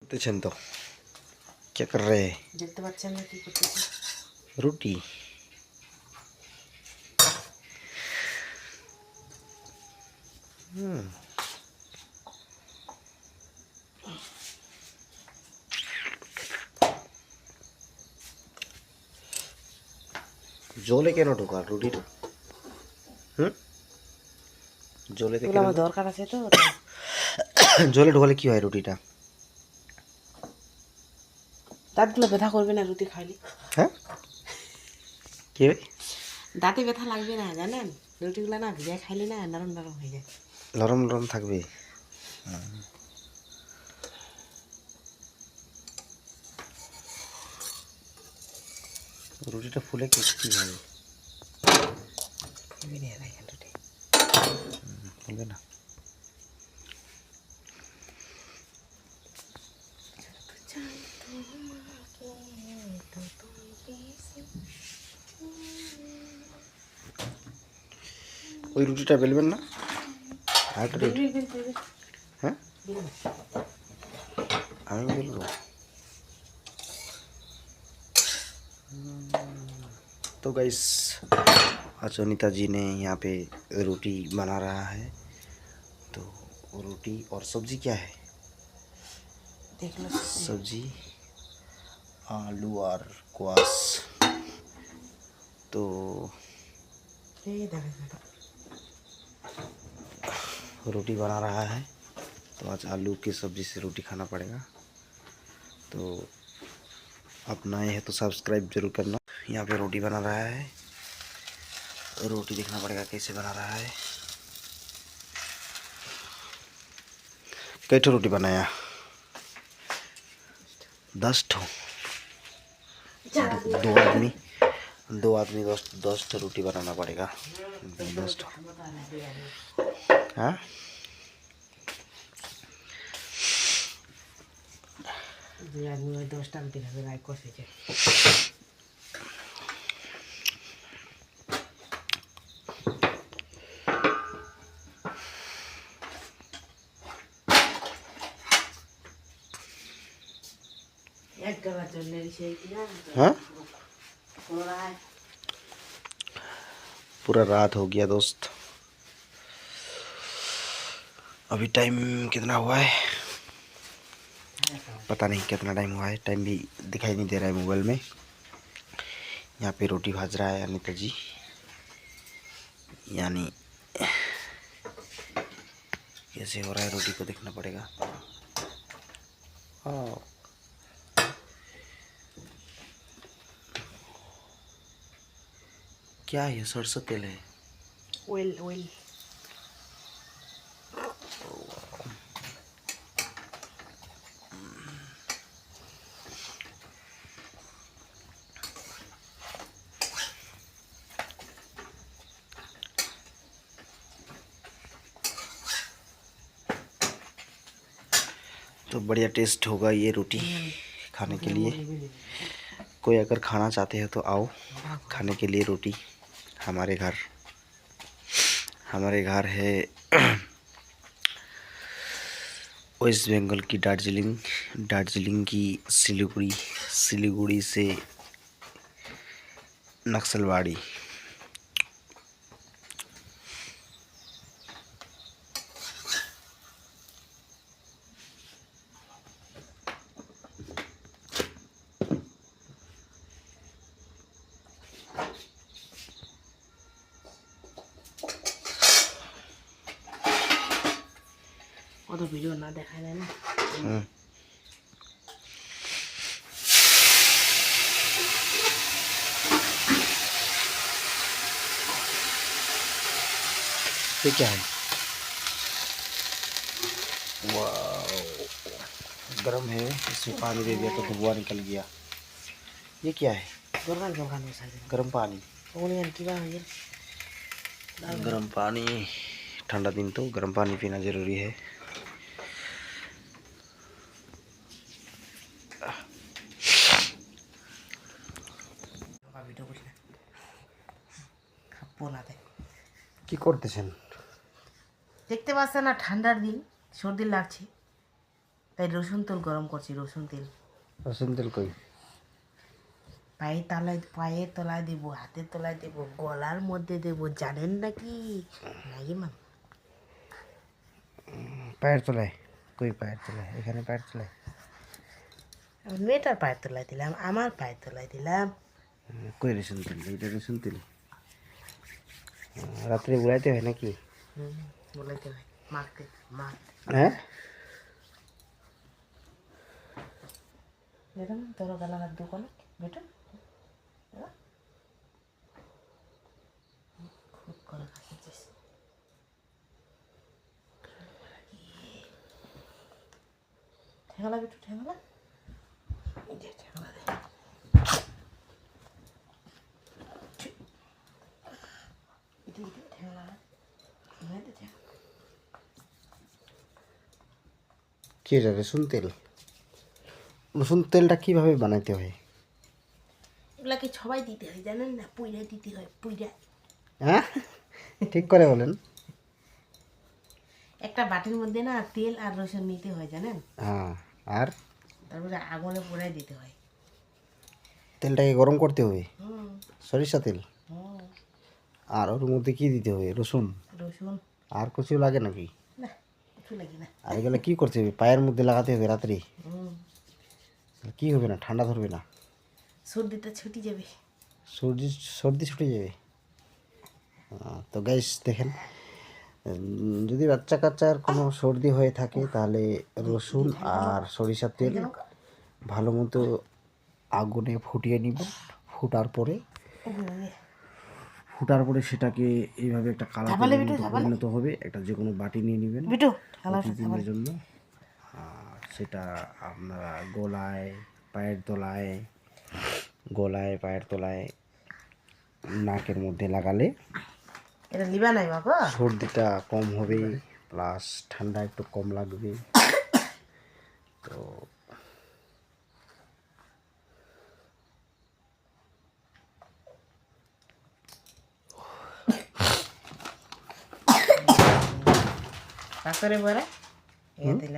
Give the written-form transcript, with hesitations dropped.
करते तो क्या कर रहे हैं? देखते पाচ্ছেন না কি করতেছি रोटी। জলে কেন ঢোকা রুটিটা? জলেতে এগুলো কেন আমার দরকার আছে তো জলে ঢোকালে কি হয় রুটিটা? দাঁতগুলো ব্যথা করবে না রুটি খাইলে হ্যাঁ কি হয়? দাঁতে ব্যথা লাগবে না জানেন রুটিগুলো না ভিজায় খাইলে না নরম নরম হয়ে যায় নরম নরম থাকবে। রুটিটা ফুলে ক্রিস্পি হবে। ফুলবে না দেখেন রুটি ফুলবে না। ওই রুটিটা বেলবেন না? আরেকটা রুটি। হ্যাঁ আমি বেলবো। तो गाइस आज अनीता जी ने यहाँ पे रोटी बना रहा है। तो रोटी और सब्जी क्या है? देख लो सब्जी आलू और क्वास। तो रोटी बना रहा है। तो आज आलू की सब्जी से रोटी खाना पड़ेगा। तो आप नए हैं तो सब्सक्राइब जरूर करना। यहाँ पे रोटी बना रहा है। रोटी देखना पड़ेगा कैसे बना रहा है। कई ठो रोटी बनाया? 10 ठो। दो आदमी 10 ठो रोटी बनाना पड़ेगा। 10 ठो। हाँ দুই আদমি ওই 10টা রুটি খাবে রায় কষে যায় एक गला चलने से किया हाँ हो रहा है पूरा रात हो गया दोस्त। अभी टाइम कितना हुआ है पता नहीं कितना टाइम हुआ है। टाइम भी दिखाई नहीं दे रहा है मोबाइल में। यहाँ पे रोटी भाज रहा है अनीता जी। यानी कैसे हो रहा है रोटी को देखना पड़ेगा। क्या है? सरसों तेल है। ऑयल ऑयल तो बढ़िया टेस्ट होगा ये रोटी खाने के लिए। कोई अगर खाना चाहते हैं तो आओ खाने के लिए रोटी हमारे घर। हमारे घर है वेस्ट बंगाल की दार्जिलिंग की सिलीगुड़ी से नक्सलवाड़ी। কত ভিডিও না দেখায় না ये क्या है? वाह गर्म है। इसमें पानी दे दिया तो धुआं निकल गया। ये क्या है? দরকার দরকার নেই সাইড गर्म पानी। ওনিয়ন কি বানাই गर्म पानी ठंडा दिन तो गर्म पानी पीना ज़रूरी है। ভিডিও করছে পোলাতে কি করতেছেন? দেখতে পাচ্ছেন না ঠান্ডার দিন সর্দি লাগছে তাই রসুন তেল গরম করছি, রসুন তেল রসুন তেল কই? পায়ের তলায় দেব, হাতের তলায় দেব, গলার মধ্যে দেব, জানেন নাকি? নাকি মা? পায়ের তলায়? কই পায়ের তলায়? এখানে পায়ের তলায়? মেয়েটার পায়ের তলায় দিলাম, আমার পায়ের তলায় দিলাম। কই রসুন তেল? এইটা রসুন তেল? রাত্রে উড়াইতে হয় নাকি? বলাইতে হয়, মাখতে মাখতে। হ্যাঁ, দেখুন তোর গলা হাত দোকানে বেটা খুব করে খাচ্ছিস। ঠেঙালা বেটু, ঠেঙালা দে, ঠেঙালা দে। ঠেঙালা দে, ঠেঙালা। কি এটা রসুন তেল? রসুন তেলটা কিভাবে বানাইতে হয়? এগুলাকে সবাই দিতে হয়, জানেন না? পুইরা দিতে হয়, পুইরা। হ্যাঁ, ঠিক করে বলেন। একটা বাটির মধ্যে না তেল আর রসুন নিতে হয়, জানেন? হ্যাঁ, আর তারপরে আগুনে পোড়াই দিতে হয়। তেলটাকে গরম করতে হবে? হুম সরিষা তেল? হুম। আর ওর মধ্যে কি দিতে হবে? রসুন? রসুন আর কিছু লাগে নাকি? না, কিছু লাগে না। আর এগুলো কি করতে হবে? পায়ের মধ্যে লাগাতে হবে রাত্রে? হুম, কি হবে না? ঠান্ডা ধরবে না? সর্দিটা ছুটি যাবে। সর্দি সর্দি ছুটে যাবে? তো গাইস দেখেন, যদি বাচ্চা কাচ্চার কোনো সর্দি হয়ে থাকে তাহলে রসুন আর সরিষার তেল ভালো মতো আগুনে ফুটিয়ে নিবেন। ফুটার পরে সেটাকে এইভাবে একটা ঝাপালে কালার বিটু, ঝাপালে পরিণত হবে। একটা যে কোনো বাটি নিয়ে নেবেন বিটু, ঠেলা প্রতিদিনের জন্য। আর সেটা আপনারা পায়ের তলায় নাকের মধ্যে লাগালে এটা লিবা নাই বাবা। সর্দিটা কম হবে, প্লাস ঠান্ডা একটু কম লাগবে। তো তারপরে পরে এ দিলাম।